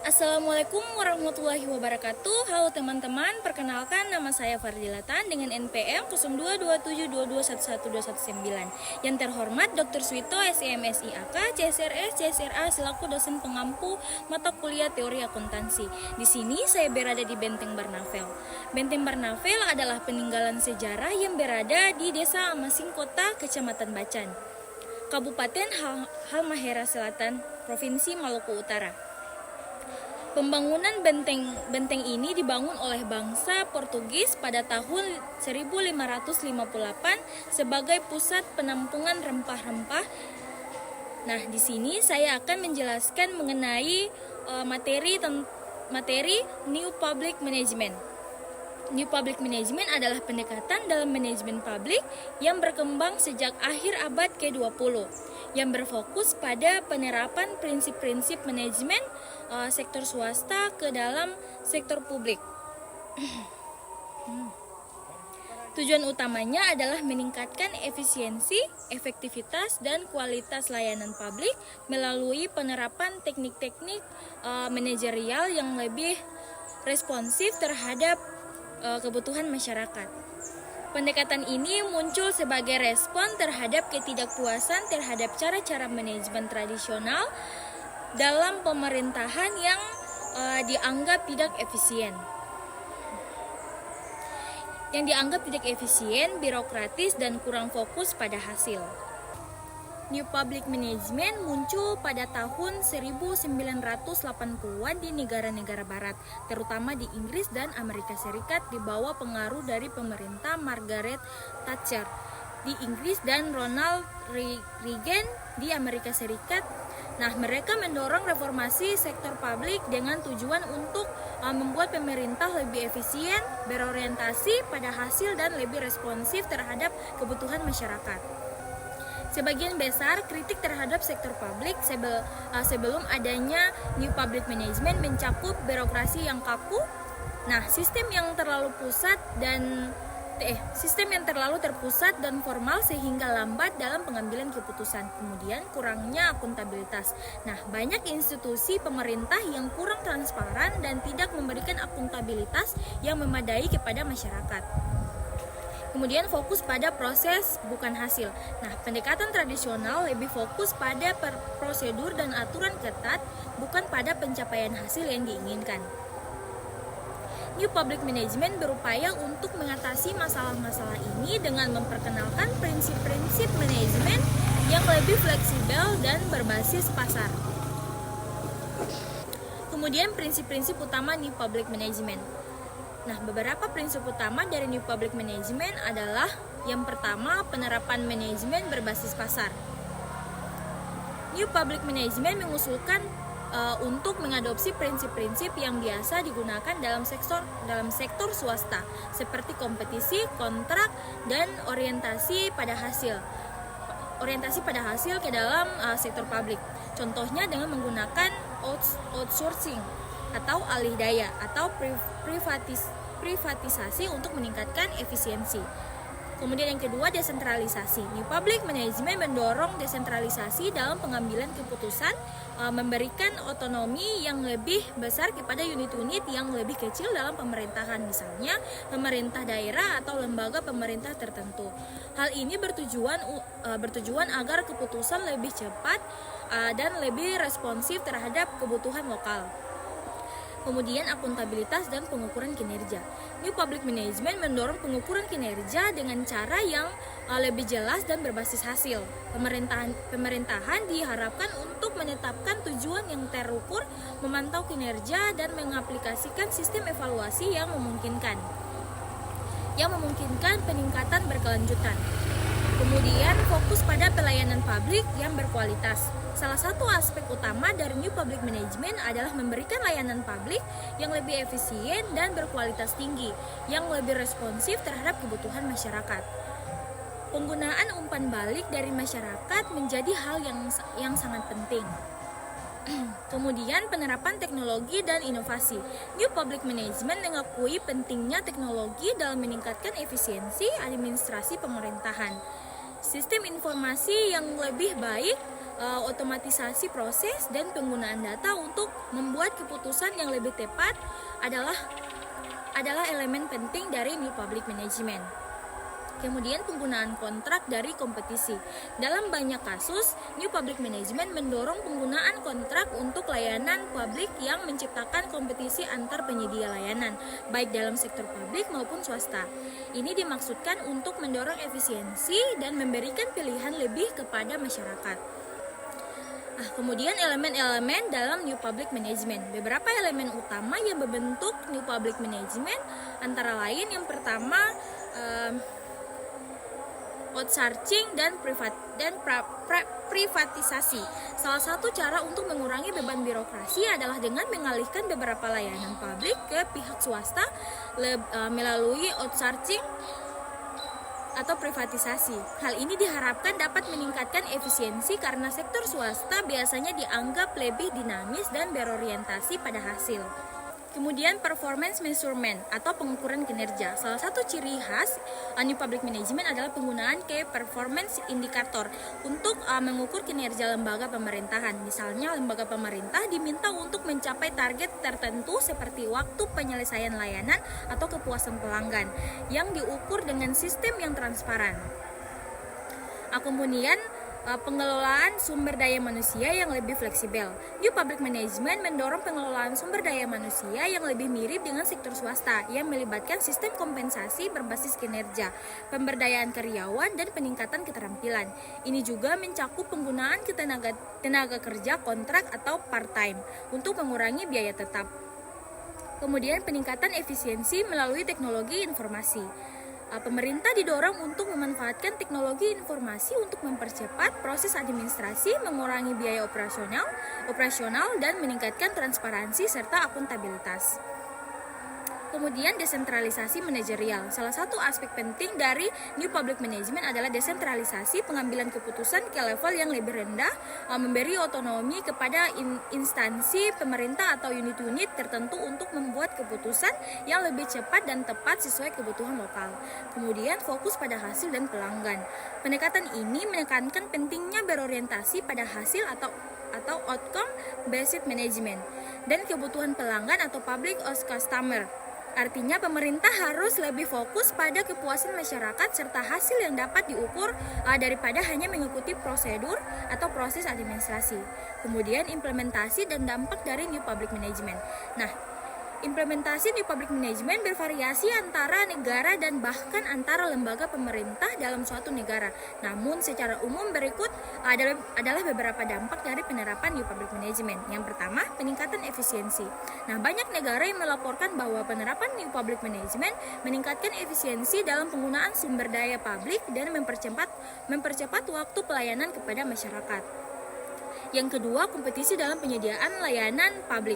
Assalamualaikum warahmatullahi wabarakatuh. Halo teman-teman, perkenalkan nama saya Fardilatan dengan NPM 022722111219. Yang terhormat Dr. Suito SEMSIAK CSRS CSRA selaku dosen pengampu mata kuliah teori akuntansi. Di sini saya berada di Benteng Barnavel. Benteng Barnavel adalah peninggalan sejarah yang berada di Desa Amasing Kota, Kecamatan Bacan, Kabupaten Halmahera Selatan, Provinsi Maluku Utara. Pembangunan benteng ini dibangun oleh bangsa Portugis pada tahun 1558 sebagai pusat penampungan rempah-rempah. Nah, di sini saya akan menjelaskan mengenai materi New Public Management. New Public Management adalah pendekatan dalam manajemen publik yang berkembang sejak akhir abad ke-20 yang berfokus pada penerapan prinsip-prinsip manajemen sektor swasta ke dalam sektor publik. Tujuan utamanya adalah meningkatkan efisiensi, efektivitas, dan kualitas layanan publik melalui penerapan teknik-teknik manajerial yang lebih responsif terhadap kebutuhan masyarakat. Pendekatan ini muncul sebagai respon terhadap ketidakpuasan terhadap cara-cara manajemen tradisional dalam pemerintahan yang dianggap tidak efisien. Yang dianggap tidak efisien, birokratis, dan kurang fokus pada hasil. New Public Management muncul pada tahun 1980-an di negara-negara barat, terutama di Inggris dan Amerika Serikat di bawah pengaruh dari pemerintah Margaret Thatcher di Inggris dan Ronald Reagan di Amerika Serikat. Nah, mereka mendorong reformasi sektor publik dengan tujuan untuk membuat pemerintah lebih efisien, berorientasi pada hasil, dan lebih responsif terhadap kebutuhan masyarakat. Sebagian besar kritik terhadap sektor publik sebelum adanya New Public Management mencakup birokrasi yang kaku, sistem yang terlalu terpusat dan formal sehingga lambat dalam pengambilan keputusan. Kemudian kurangnya akuntabilitas. Banyak institusi pemerintah yang kurang transparan dan tidak memberikan akuntabilitas yang memadai kepada masyarakat. Kemudian fokus pada proses bukan hasil. Pendekatan tradisional lebih fokus pada prosedur dan aturan ketat, bukan pada pencapaian hasil yang diinginkan. New Public Management berupaya untuk mengatasi masalah-masalah ini dengan memperkenalkan prinsip-prinsip manajemen yang lebih fleksibel dan berbasis pasar. Kemudian prinsip-prinsip utama New Public Management. Beberapa prinsip utama dari New Public Management adalah yang pertama, penerapan manajemen berbasis pasar. New Public Management mengusulkan untuk mengadopsi prinsip-prinsip yang biasa digunakan dalam sektor swasta seperti kompetisi, kontrak, dan orientasi pada hasil ke dalam sektor publik. Contohnya dengan menggunakan outsourcing atau alih daya atau privatisasi untuk meningkatkan efisiensi. Kemudian yang kedua, desentralisasi. New Public Management mendorong desentralisasi dalam pengambilan keputusan, memberikan otonomi yang lebih besar kepada unit-unit yang lebih kecil dalam pemerintahan, misalnya pemerintah daerah atau lembaga pemerintah tertentu. Hal ini bertujuan agar keputusan lebih cepat dan lebih responsif terhadap kebutuhan lokal. Kemudian akuntabilitas dan pengukuran kinerja. New Public Management mendorong pengukuran kinerja dengan cara yang lebih jelas dan berbasis hasil. Pemerintahan diharapkan untuk menetapkan tujuan yang terukur, memantau kinerja, dan mengaplikasikan sistem evaluasi yang memungkinkan peningkatan berkelanjutan. Kemudian fokus pada pelayanan publik yang berkualitas. Salah satu aspek utama dari New Public Management adalah memberikan layanan publik yang lebih efisien dan berkualitas tinggi, yang lebih responsif terhadap kebutuhan masyarakat. Penggunaan umpan balik dari masyarakat menjadi hal yang sangat penting. Kemudian penerapan teknologi dan inovasi. New Public Management mengakui pentingnya teknologi dalam meningkatkan efisiensi administrasi pemerintahan. Sistem informasi yang lebih baik, otomatisasi proses dan penggunaan data untuk membuat keputusan yang lebih tepat adalah elemen penting dari New Public Management. Kemudian penggunaan kontrak dari kompetisi. Dalam banyak kasus, New Public Management mendorong penggunaan kontrak untuk layanan publik yang menciptakan kompetisi antar penyedia layanan, baik dalam sektor publik maupun swasta. Ini dimaksudkan untuk mendorong efisiensi dan memberikan pilihan lebih kepada masyarakat. Kemudian elemen-elemen dalam New Public Management. Beberapa elemen utama yang membentuk New Public Management antara lain yang pertama outsourcing dan privatisasi. Salah satu cara untuk mengurangi beban birokrasi adalah dengan mengalihkan beberapa layanan publik ke pihak swasta melalui outsourcing atau privatisasi. Hal ini diharapkan dapat meningkatkan efisiensi karena sektor swasta biasanya dianggap lebih dinamis dan berorientasi pada hasil. Kemudian performance measurement atau pengukuran kinerja. Salah satu ciri khas New Public Management adalah penggunaan key performance indicator untuk mengukur kinerja lembaga pemerintahan. Misalnya lembaga pemerintah diminta untuk mencapai target tertentu seperti waktu penyelesaian layanan atau kepuasan pelanggan yang diukur dengan sistem yang transparan. Kemudian pengelolaan sumber daya manusia yang lebih fleksibel. New Public Management mendorong pengelolaan sumber daya manusia yang lebih mirip dengan sektor swasta yang melibatkan sistem kompensasi berbasis kinerja, pemberdayaan karyawan, dan peningkatan keterampilan. Ini juga mencakup penggunaan tenaga kerja kontrak atau part-time untuk mengurangi biaya tetap. Kemudian peningkatan efisiensi melalui teknologi informasi. Pemerintah didorong untuk memanfaatkan teknologi informasi untuk mempercepat proses administrasi, mengurangi biaya operasional dan meningkatkan transparansi serta akuntabilitas. Kemudian desentralisasi manajerial. Salah satu aspek penting dari New Public Management adalah desentralisasi pengambilan keputusan ke level yang lebih rendah, memberi otonomi kepada instansi pemerintah atau unit-unit tertentu untuk membuat keputusan yang lebih cepat dan tepat sesuai kebutuhan lokal. Kemudian fokus pada hasil dan pelanggan. Pendekatan ini menekankan pentingnya berorientasi pada hasil atau outcome based management dan kebutuhan pelanggan atau public as customer. Artinya pemerintah harus lebih fokus pada kepuasan masyarakat serta hasil yang dapat diukur daripada hanya mengikuti prosedur atau proses administrasi. Kemudian implementasi dan dampak dari New Public Management. Implementasi New Public Management bervariasi antara negara dan bahkan antara lembaga pemerintah dalam suatu negara. Namun secara umum berikut adalah beberapa dampak dari penerapan New Public Management. Yang pertama, peningkatan efisiensi. Banyak negara yang melaporkan bahwa penerapan New Public Management meningkatkan efisiensi dalam penggunaan sumber daya publik dan mempercepat waktu pelayanan kepada masyarakat. Yang kedua, kompetisi dalam penyediaan layanan publik.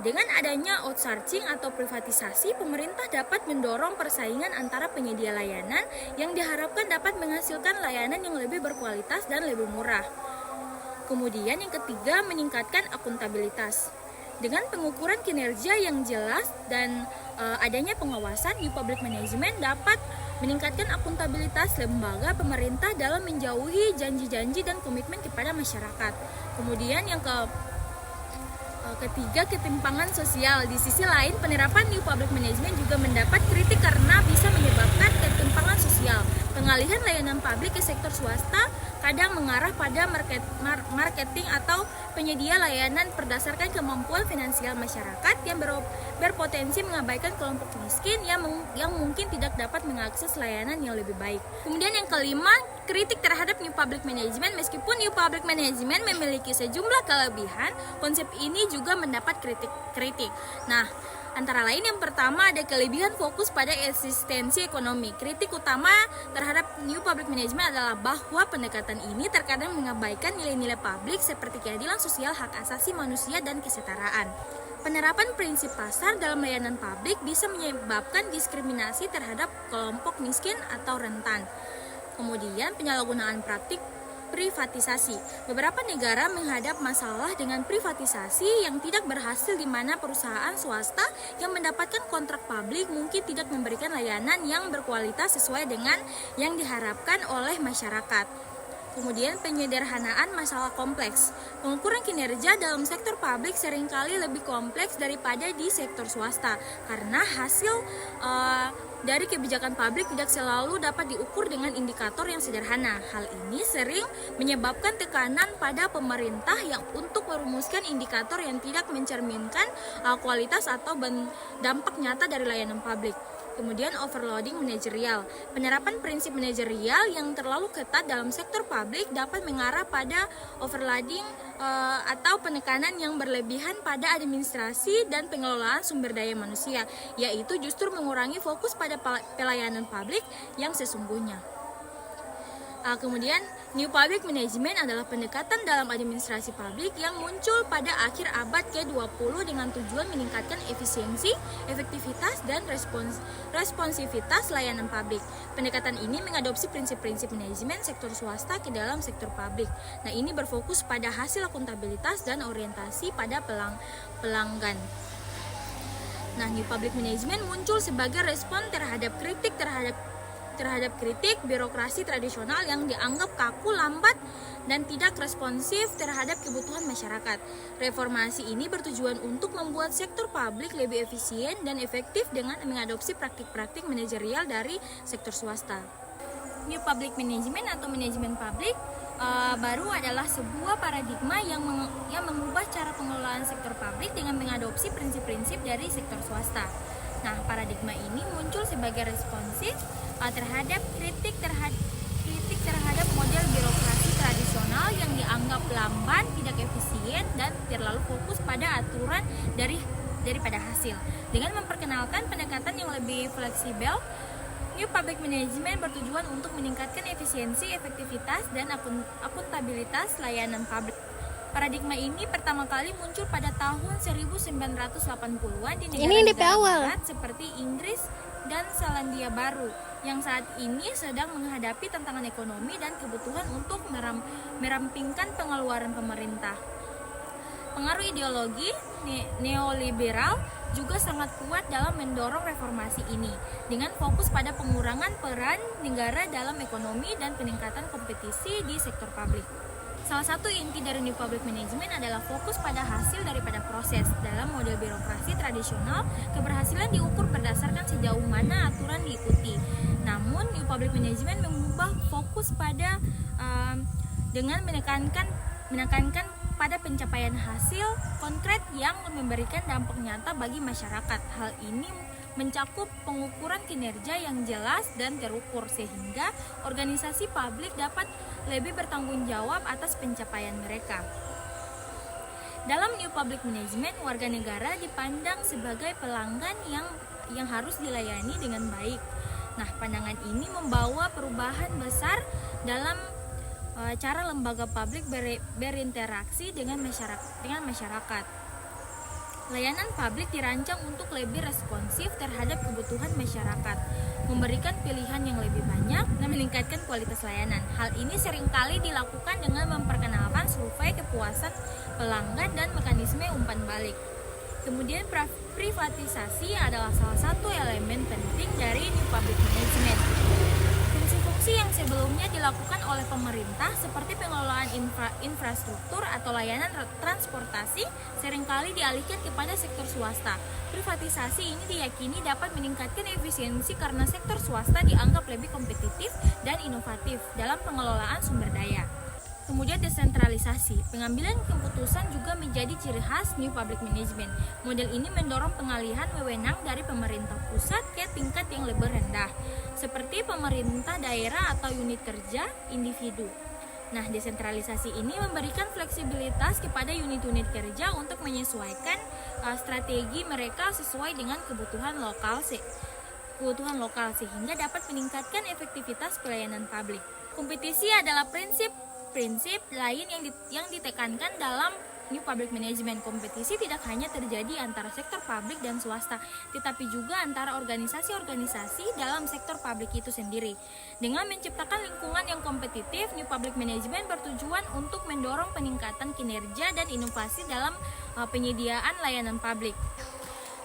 Dengan adanya outsourcing atau privatisasi, pemerintah dapat mendorong persaingan antara penyedia layanan yang diharapkan dapat menghasilkan layanan yang lebih berkualitas dan lebih murah. Kemudian yang ketiga, meningkatkan akuntabilitas. Dengan pengukuran kinerja yang jelas dan adanya pengawasan, New Public Management dapat meningkatkan akuntabilitas lembaga pemerintah dalam menjauhi janji-janji dan komitmen kepada masyarakat. Kemudian yang ketiga, ketimpangan sosial. Di sisi lain, penerapan New Public Management juga mendapat kritik karena bisa menyebabkan ketimpangan sosial. Pengalihan layanan publik ke sektor swasta kadang mengarah pada marketing atau penyedia layanan berdasarkan kemampuan finansial masyarakat yang berpotensi mengabaikan kelompok miskin yang mungkin tidak dapat mengakses layanan yang lebih baik. Kemudian yang kelima, kritik terhadap New Public Management. Meskipun New Public Management memiliki sejumlah kelebihan, konsep ini juga mendapat kritik. Antara lain yang pertama ada kelebihan fokus pada eksistensi ekonomi. Kritik utama terhadap New Public Management adalah bahwa pendekatan ini terkadang mengabaikan nilai-nilai publik seperti keadilan sosial, hak asasi manusia, dan kesetaraan. Penerapan prinsip pasar dalam layanan publik bisa menyebabkan diskriminasi terhadap kelompok miskin atau rentan. Kemudian penyalahgunaan praktik privatisasi. Beberapa negara menghadap masalah dengan privatisasi yang tidak berhasil, di mana perusahaan swasta yang mendapatkan kontrak publik mungkin tidak memberikan layanan yang berkualitas sesuai dengan yang diharapkan oleh masyarakat. Kemudian penyederhanaan masalah kompleks. Pengukuran kinerja dalam sektor publik seringkali lebih kompleks daripada di sektor swasta karena hasil dari kebijakan publik tidak selalu dapat diukur dengan indikator yang sederhana. Hal ini sering menyebabkan tekanan pada pemerintah yang untuk merumuskan indikator yang tidak mencerminkan kualitas atau dampak nyata dari layanan publik. Kemudian overloading manajerial. Penerapan prinsip manajerial yang terlalu ketat dalam sektor publik dapat mengarah pada overloading atau penekanan yang berlebihan pada administrasi dan pengelolaan sumber daya manusia, yaitu justru mengurangi fokus pada pelayanan publik yang sesungguhnya. Kemudian New Public Management adalah pendekatan dalam administrasi publik yang muncul pada akhir abad ke-20 dengan tujuan meningkatkan efisiensi, efektivitas, dan responsivitas layanan publik. Pendekatan ini mengadopsi prinsip-prinsip manajemen sektor swasta ke dalam sektor publik. Nah, ini berfokus pada hasil akuntabilitas dan orientasi pada pelanggan. Nah, New Public Management muncul sebagai respon terhadap kritik birokrasi tradisional yang dianggap kaku, lambat, dan tidak responsif terhadap kebutuhan masyarakat. Reformasi ini bertujuan untuk membuat sektor publik lebih efisien dan efektif dengan mengadopsi praktik-praktik manajerial dari sektor swasta. New Public Management atau manajemen publik baru adalah sebuah paradigma yang mengubah cara pengelolaan sektor publik dengan mengadopsi prinsip-prinsip dari sektor swasta. Nah, paradigma ini muncul sebagai responsif terhadap kritik terhadap model birokrasi tradisional yang dianggap lamban, tidak efisien, dan terlalu fokus pada aturan daripada hasil. Dengan memperkenalkan pendekatan yang lebih fleksibel, New Public Management bertujuan untuk meningkatkan efisiensi, efektivitas, dan akuntabilitas layanan publik. Paradigma ini pertama kali muncul pada tahun 1980-an di negara-negara barat seperti Inggris dan Selandia Baru yang saat ini sedang menghadapi tantangan ekonomi dan kebutuhan untuk merampingkan pengeluaran pemerintah. Pengaruh ideologi neoliberal juga sangat kuat dalam mendorong reformasi ini dengan fokus pada pengurangan peran negara dalam ekonomi dan peningkatan kompetisi di sektor publik. Salah satu inti dari New Public Management adalah fokus pada hasil daripada proses. Dalam model birokrasi tradisional, keberhasilan diukur berdasarkan sejauh mana aturan diikuti. Namun, New Public Management mengubah fokus pada dengan menekankan pada pencapaian hasil konkret yang memberikan dampak nyata bagi masyarakat. Hal ini mencakup pengukuran kinerja yang jelas dan terukur sehingga organisasi publik dapat lebih bertanggung jawab atas pencapaian mereka. Dalam New Public Management, warga negara dipandang sebagai pelanggan yang harus dilayani dengan baik. Nah, pandangan ini membawa perubahan besar dalam cara lembaga publik berinteraksi dengan masyarakat. Layanan publik dirancang untuk lebih responsif terhadap kebutuhan masyarakat, memberikan pilihan yang lebih banyak, dan meningkatkan kualitas layanan. Hal ini seringkali dilakukan dengan memperkenalkan survei kepuasan pelanggan dan mekanisme umpan balik. Kemudian privatisasi adalah salah satu elemen penting dari New Public Management. Fungsi yang sebelumnya dilakukan oleh pemerintah seperti pengelolaan infrastruktur atau layanan transportasi seringkali dialihkan kepada sektor swasta. Privatisasi ini diyakini dapat meningkatkan efisiensi karena sektor swasta dianggap lebih kompetitif dan inovatif dalam pengelolaan sumber daya. Kemudian desentralisasi, pengambilan keputusan juga menjadi ciri khas New Public Management. Model ini mendorong pengalihan wewenang dari pemerintah pusat ke tingkat yang lebih rendah, seperti pemerintah daerah atau unit kerja individu. Nah, desentralisasi ini memberikan fleksibilitas kepada unit-unit kerja untuk menyesuaikan strategi mereka sesuai dengan kebutuhan lokal sehingga dapat meningkatkan efektivitas pelayanan publik. Kompetisi adalah prinsip lain yang ditekankan dalam New Public Management. Kompetisi tidak hanya terjadi antara sektor publik dan swasta, tetapi juga antara organisasi-organisasi dalam sektor publik itu sendiri. Dengan menciptakan lingkungan yang kompetitif, New Public Management bertujuan untuk mendorong peningkatan kinerja dan inovasi dalam penyediaan layanan publik.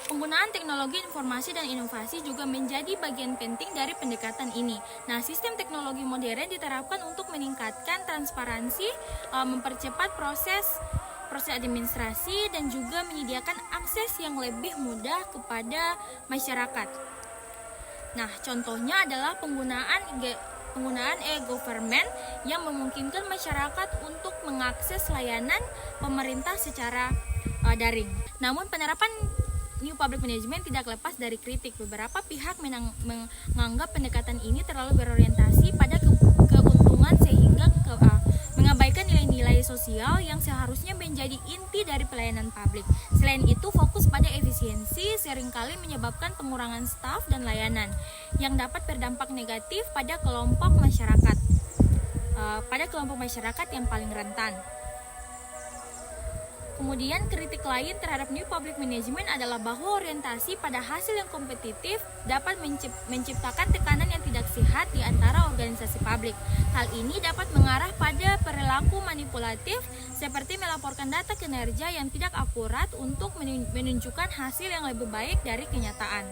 Penggunaan teknologi informasi dan inovasi juga menjadi bagian penting dari pendekatan ini. Nah, sistem teknologi modern diterapkan untuk meningkatkan transparansi, mempercepat proses administrasi, dan juga menyediakan akses yang lebih mudah kepada masyarakat. Nah, contohnya adalah penggunaan e-government yang memungkinkan masyarakat untuk mengakses layanan pemerintah secara daring. Namun penerapan New Public Management tidak lepas dari kritik. Beberapa pihak menganggap pendekatan ini terlalu berorientasi pada keuntungan sehingga mengabaikan nilai-nilai sosial yang seharusnya menjadi inti dari pelayanan publik. Selain itu, fokus pada efisiensi seringkali menyebabkan pengurangan staf dan layanan yang dapat berdampak negatif pada kelompok masyarakat yang paling rentan. Kemudian kritik lain terhadap New Public Management adalah bahwa orientasi pada hasil yang kompetitif dapat menciptakan tekanan yang tidak sehat di antara organisasi publik. Hal ini dapat mengarah pada perilaku manipulatif seperti melaporkan data kinerja yang tidak akurat untuk menunjukkan hasil yang lebih baik dari kenyataan.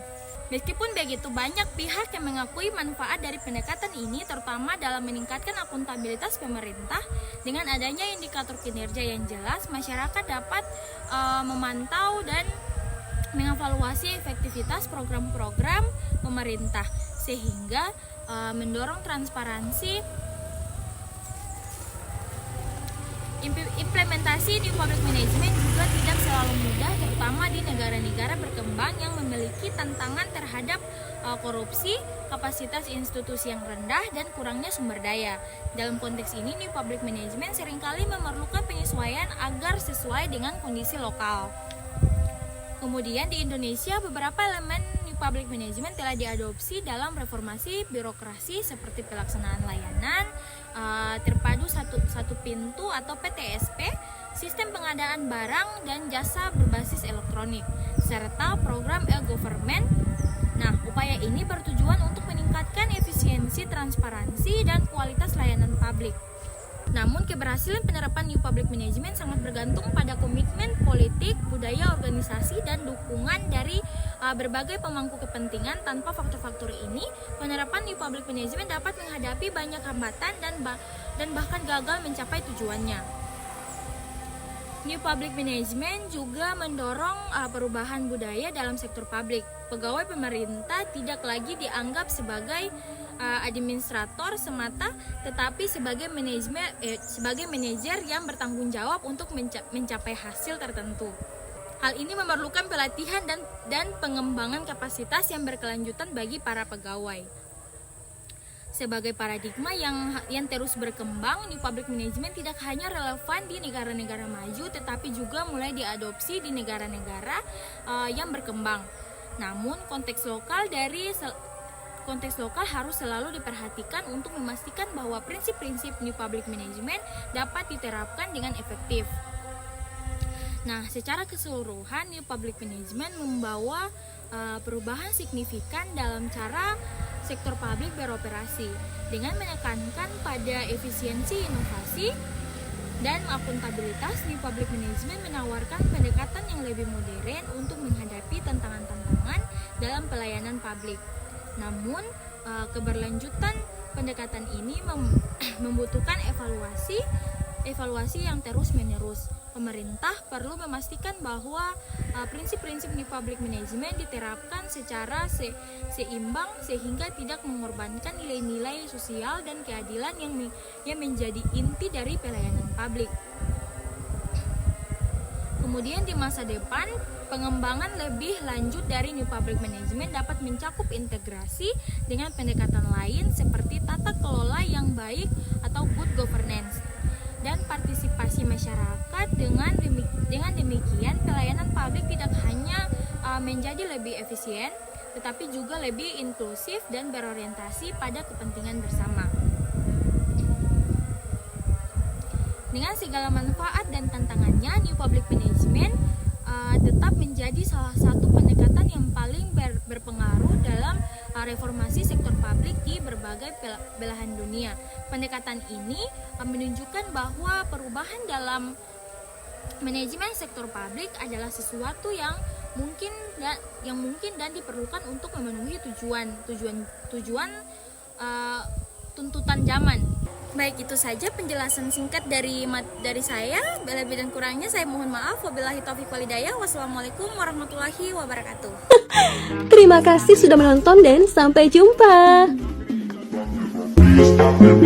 Meskipun begitu, banyak pihak yang mengakui manfaat dari pendekatan ini, terutama dalam meningkatkan akuntabilitas pemerintah. Dengan adanya indikator kinerja yang jelas, masyarakat dapat memantau dan mengevaluasi efektivitas program-program pemerintah, sehingga mendorong transparansi. Implementasi New Public Management juga tidak selalu mudah, terutama di negara-negara berkembang yang memiliki tantangan terhadap korupsi, kapasitas institusi yang rendah, dan kurangnya sumber daya. Dalam konteks ini, New Public Management seringkali memerlukan penyesuaian agar sesuai dengan kondisi lokal. Kemudian di Indonesia, beberapa elemen New Public Management telah diadopsi dalam reformasi birokrasi seperti pelaksanaan layanan terpadu satu pintu atau PTSP, sistem pengadaan barang dan jasa berbasis elektronik, serta program e-government. Nah, upaya ini bertujuan untuk meningkatkan efisiensi, transparansi, dan kualitas layanan publik. Namun, keberhasilan penerapan New Public Management sangat bergantung pada komitmen politik, budaya organisasi, dan dukungan dari berbagai pemangku kepentingan. Tanpa faktor-faktor ini, penerapan New Public Management dapat menghadapi banyak hambatan dan bahkan gagal mencapai tujuannya. New Public Management juga mendorong perubahan budaya dalam sektor publik. Pegawai pemerintah tidak lagi dianggap sebagai administrator semata, tetapi sebagai manajer yang bertanggung jawab untuk mencapai hasil tertentu. Hal ini memerlukan pelatihan dan pengembangan kapasitas yang berkelanjutan bagi para pegawai. Sebagai paradigma yang terus berkembang, New Public Management tidak hanya relevan di negara-negara maju, tetapi juga mulai diadopsi di negara-negara yang berkembang. Namun, konteks lokal harus selalu diperhatikan untuk memastikan bahwa prinsip-prinsip New Public Management dapat diterapkan dengan efektif. Nah, secara keseluruhan, New Public Management membawa perubahan signifikan dalam cara sektor publik beroperasi dengan menekankan pada efisiensi, inovasi, dan akuntabilitas. New Public Management menawarkan pendekatan yang lebih modern untuk menghadapi tantangan-tantangan dalam pelayanan publik. Namun, keberlanjutan pendekatan ini membutuhkan evaluasi yang terus-menerus. Pemerintah perlu memastikan bahwa prinsip-prinsip New Public Management diterapkan secara seimbang sehingga tidak mengorbankan nilai-nilai sosial dan keadilan yang menjadi inti dari pelayanan publik. Kemudian di masa depan, pengembangan lebih lanjut dari New Public Management dapat mencakup integrasi dengan pendekatan lain seperti tata kelola yang baik atau good governance dan partisipasi masyarakat. Dengan demikian, pelayanan publik tidak hanya menjadi lebih efisien, tetapi juga lebih inklusif dan berorientasi pada kepentingan bersama. Dengan segala manfaat dan tantangannya, New Public Management tetap menjadi salah satu pendekatan yang paling berpengaruh dalam reformasi sektor publik di berbagai belahan dunia. Pendekatan ini menunjukkan bahwa perubahan dalam manajemen sektor publik adalah sesuatu yang mungkin dan diperlukan untuk memenuhi tujuan tuntutan zaman. Baik, itu saja penjelasan singkat dari saya. Lebih dan kurangnya saya mohon maaf. Wabillahi taufiq walhidayah. Wassalamualaikum warahmatullahi wabarakatuh. Terima kasih sudah menonton dan sampai jumpa. Stop it,